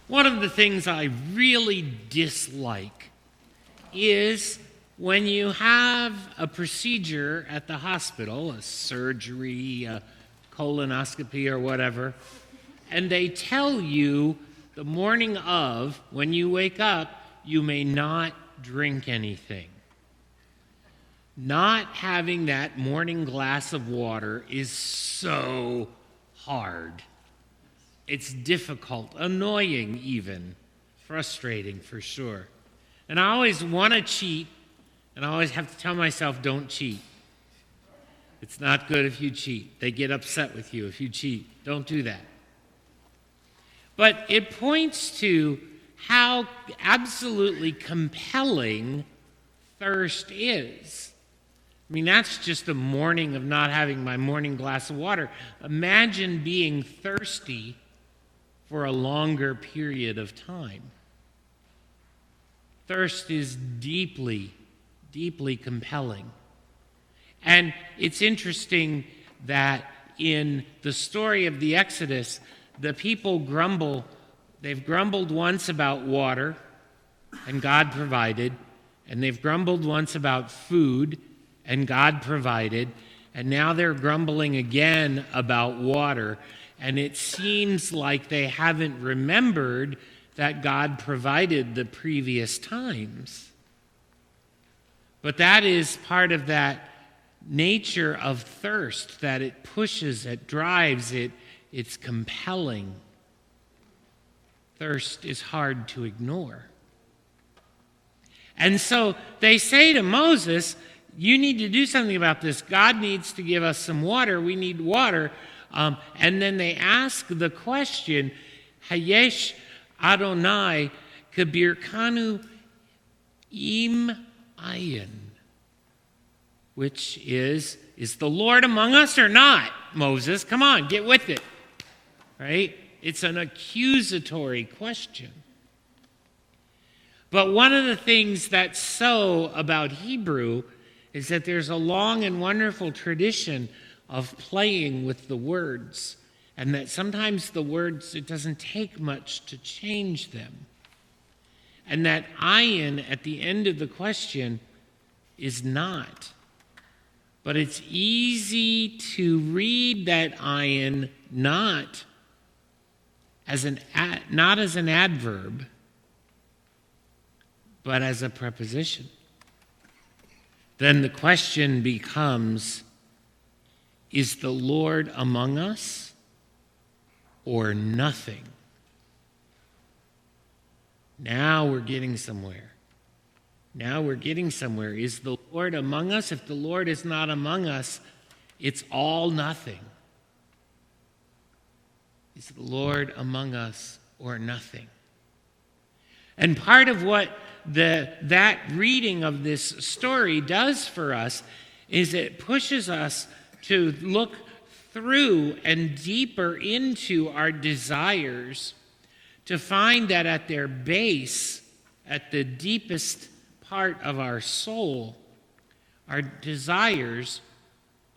One of the things I really dislike is when you have a procedure at the hospital, a surgery, a colonoscopy, or whatever, and they tell you the morning of, when you wake up, you may not drink anything. Not having that morning glass of water is so hard. It's difficult, annoying even, frustrating for sure. And I always want to cheat, and I always have to tell myself, don't cheat. It's not good if you cheat. They get upset with you if you cheat. Don't do that. But it points to how absolutely compelling thirst is. I mean, that's just a morning of not having my morning glass of water. Imagine being thirsty for a longer period of time. Thirst is deeply, deeply compelling. And it's interesting that in the story of the Exodus, the people grumble. They've grumbled once about water, and God provided. And they've grumbled once about food, and God provided. And now they're grumbling again about water. And it seems like they haven't remembered that God provided the previous times. But that is part of that nature of thirst, that it pushes, it drives, it's compelling. Thirst is hard to ignore. And so they say to Moses, you need to do something about this. God needs to give us some water. We need water. And then they ask the question, Hayesh Adonai kabirkanu im ayin, which is the Lord among us or not? Moses, come on, get with it. Right? It's an accusatory question. But one of the things that's so about Hebrew is that there's a long and wonderful tradition of playing with the words, and that sometimes the words, it doesn't take much to change them. And that ayin at the end of the question is not. But it's easy to read that ayin not as an adverb, but as a preposition. Then the question becomes, is the Lord among us or nothing? Now we're getting somewhere. Now we're getting somewhere. Is the Lord among us? If the Lord is not among us, it's all nothing. Is the Lord among us or nothing? And part of what that reading of this story does for us is it pushes us to look through and deeper into our desires to find that at their base, at the deepest part of our soul, our desires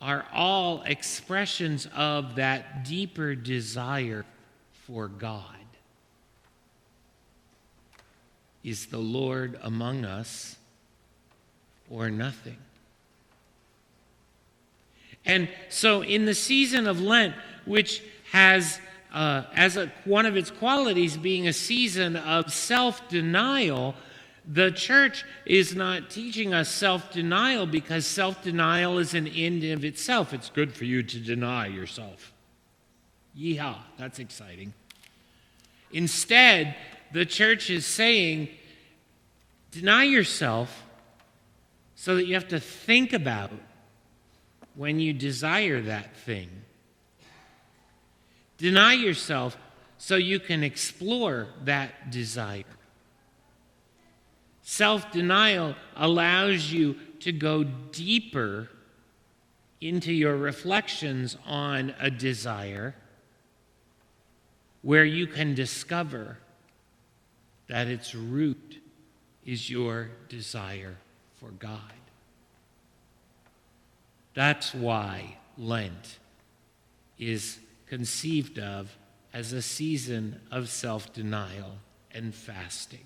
are all expressions of that deeper desire for God. Is the Lord among us or nothing? And so in the season of Lent, which has one of its qualities being a season of self-denial, the church is not teaching us self-denial because self-denial is an end of itself. It's good for you to deny yourself. Yeehaw, that's exciting. Instead, the church is saying, deny yourself so that you have to think about when you desire that thing. Deny yourself so you can explore that desire. Self-denial allows you to go deeper into your reflections on a desire where you can discover that its root is your desire for God. That's why Lent is conceived of as a season of self-denial and fasting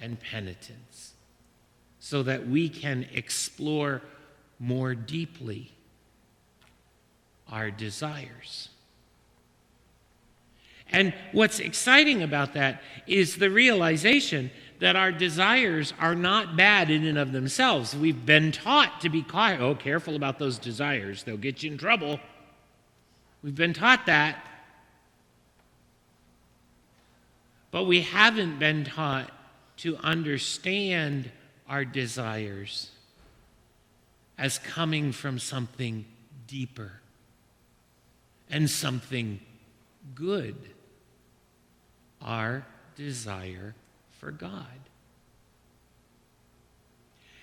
and penitence, so that we can explore more deeply our desires. And what's exciting about that is the realization that our desires are not bad in and of themselves. We've been taught to be careful about those desires. They'll get you in trouble. We've been taught that. But we haven't been taught to understand our desires as coming from something deeper and something good. Our desire for God.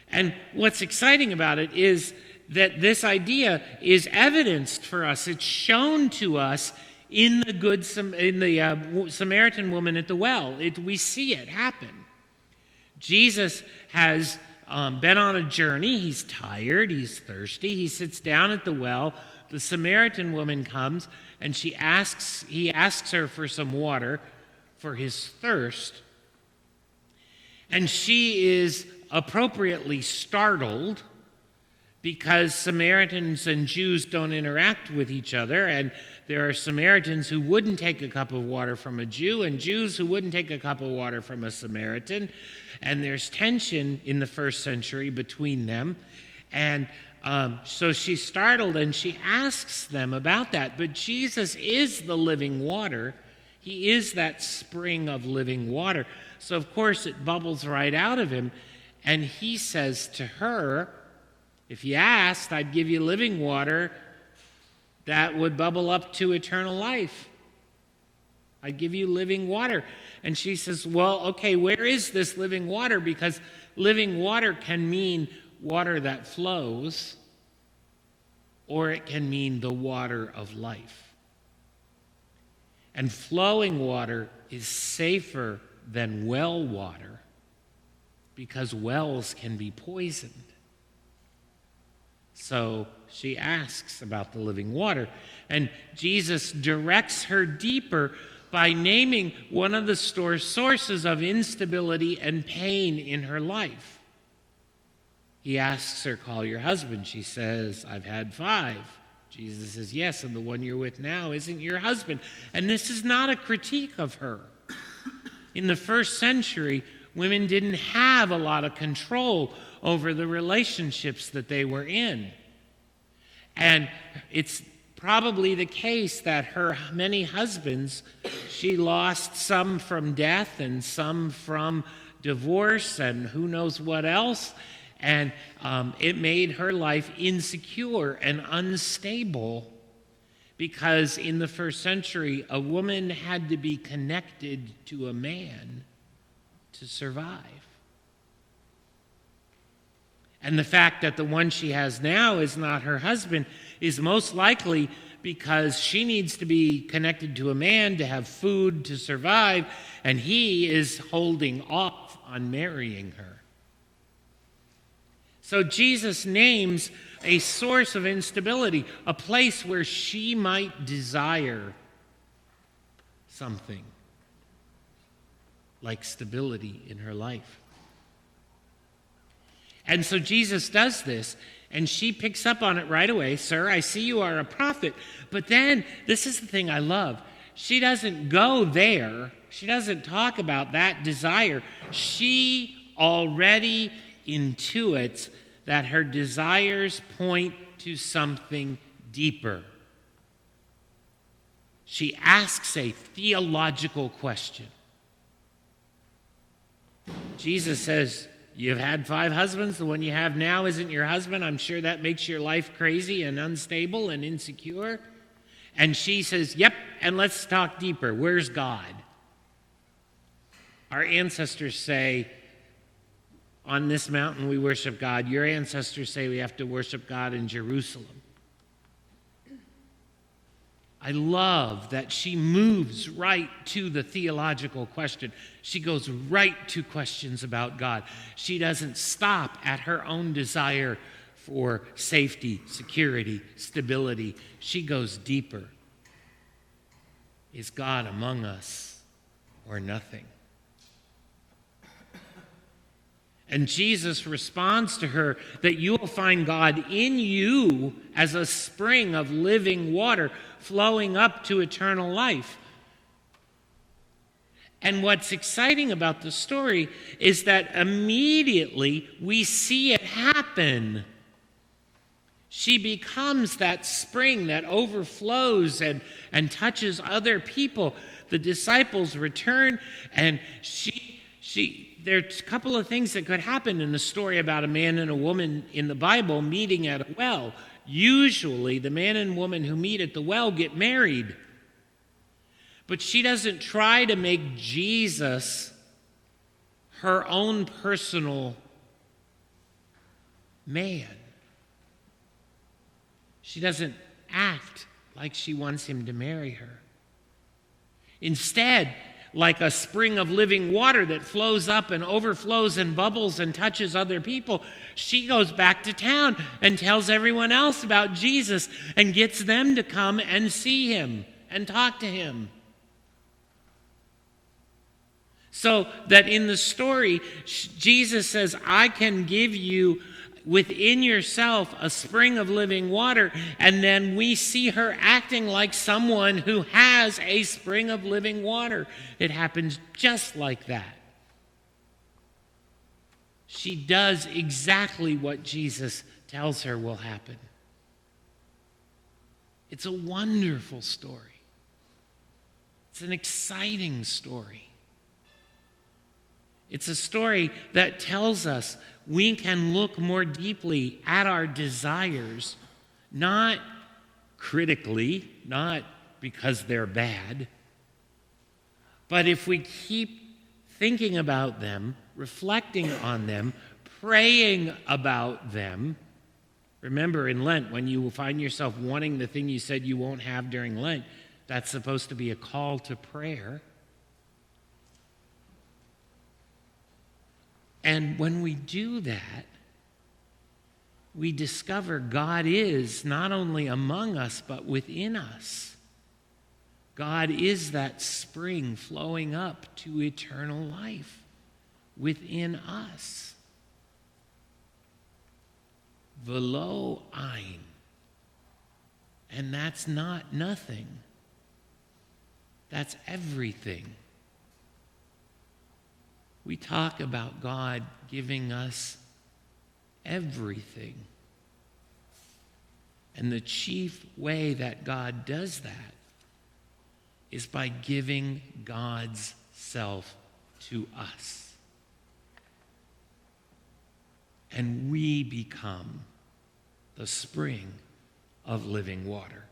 And what's exciting about it is that this idea is evidenced for us. It's shown to us in the Samaritan woman at the well. We see it happen. Jesus has been on a journey. He's tired. He's thirsty. He sits down at the well. The Samaritan woman comes and he asks her for some water for his thirst. And she is appropriately startled because Samaritans and Jews don't interact with each other, and there are Samaritans who wouldn't take a cup of water from a Jew and Jews who wouldn't take a cup of water from a Samaritan, and there's tension in the first century between them. And so she's startled and she asks them about that. But Jesus is the living water. He is that spring of living water. So, of course, it bubbles right out of him. And he says to her, if you asked, I'd give you living water that would bubble up to eternal life. I'd give you living water. And she says, well, okay, where is this living water? Because living water can mean water that flows, or it can mean the water of life. And flowing water is safer than well water because wells can be poisoned. So she asks about the living water, and Jesus directs her deeper by naming one of the sources of instability and pain in her life. He asks her, call your husband. She says, I've had 5. Jesus says, yes, and the one you're with now isn't your husband. And this is not a critique of her. In the first century, women didn't have a lot of control over the relationships that they were in. And it's probably the case that her many husbands, she lost some from death and some from divorce and who knows what else. And it made her life insecure and unstable because in the first century, a woman had to be connected to a man to survive. And the fact that the one she has now is not her husband is most likely because she needs to be connected to a man to have food to survive, and he is holding off on marrying her. So Jesus names a source of instability, a place where she might desire something like stability in her life. And so Jesus does this, and she picks up on it right away. Sir, I see you are a prophet. But then, this is the thing I love. She doesn't go there. She doesn't talk about that desire. She already intuits that her desires point to something deeper. She asks a theological question. Jesus says, you've had 5 husbands. The one you have now isn't your husband. I'm sure that makes your life crazy and unstable and insecure. And she says, yep, and let's talk deeper. Where's God? Our ancestors say, on this mountain we worship God. Your ancestors say we have to worship God in Jerusalem. I love that she moves right to the theological question. She goes right to questions about God. She doesn't stop at her own desire for safety, security, stability. She goes deeper. Is God among us or nothing? And Jesus responds to her that you will find God in you as a spring of living water flowing up to eternal life. And what's exciting about the story is that immediately we see it happen. She becomes that spring that overflows and touches other people. The disciples return, and there's a couple of things that could happen in the story about a man and a woman in the Bible meeting at a well. Usually, the man and woman who meet at the well get married. But she doesn't try to make Jesus her own personal man. She doesn't act like she wants him to marry her. Instead, like a spring of living water that flows up and overflows and bubbles and touches other people, she goes back to town and tells everyone else about Jesus and gets them to come and see him and talk to him. So that in the story, Jesus says, I can give you within yourself a spring of living water, and then we see her acting like someone who has a spring of living water. It happens just like that. She does exactly what Jesus tells her will happen. It's a wonderful story. It's an exciting story. It's a story that tells us we can look more deeply at our desires, not critically, not because they're bad, but if we keep thinking about them, reflecting on them, praying about them. Remember, in Lent, when you find yourself wanting the thing you said you won't have during Lent, that's supposed to be a call to prayer. And when we do that, we discover God is not only among us, but within us. God is that spring flowing up to eternal life within us. Velo ein. And that's not nothing. That's everything. We talk about God giving us everything. And the chief way that God does that is by giving God's self to us. And we become the spring of living water.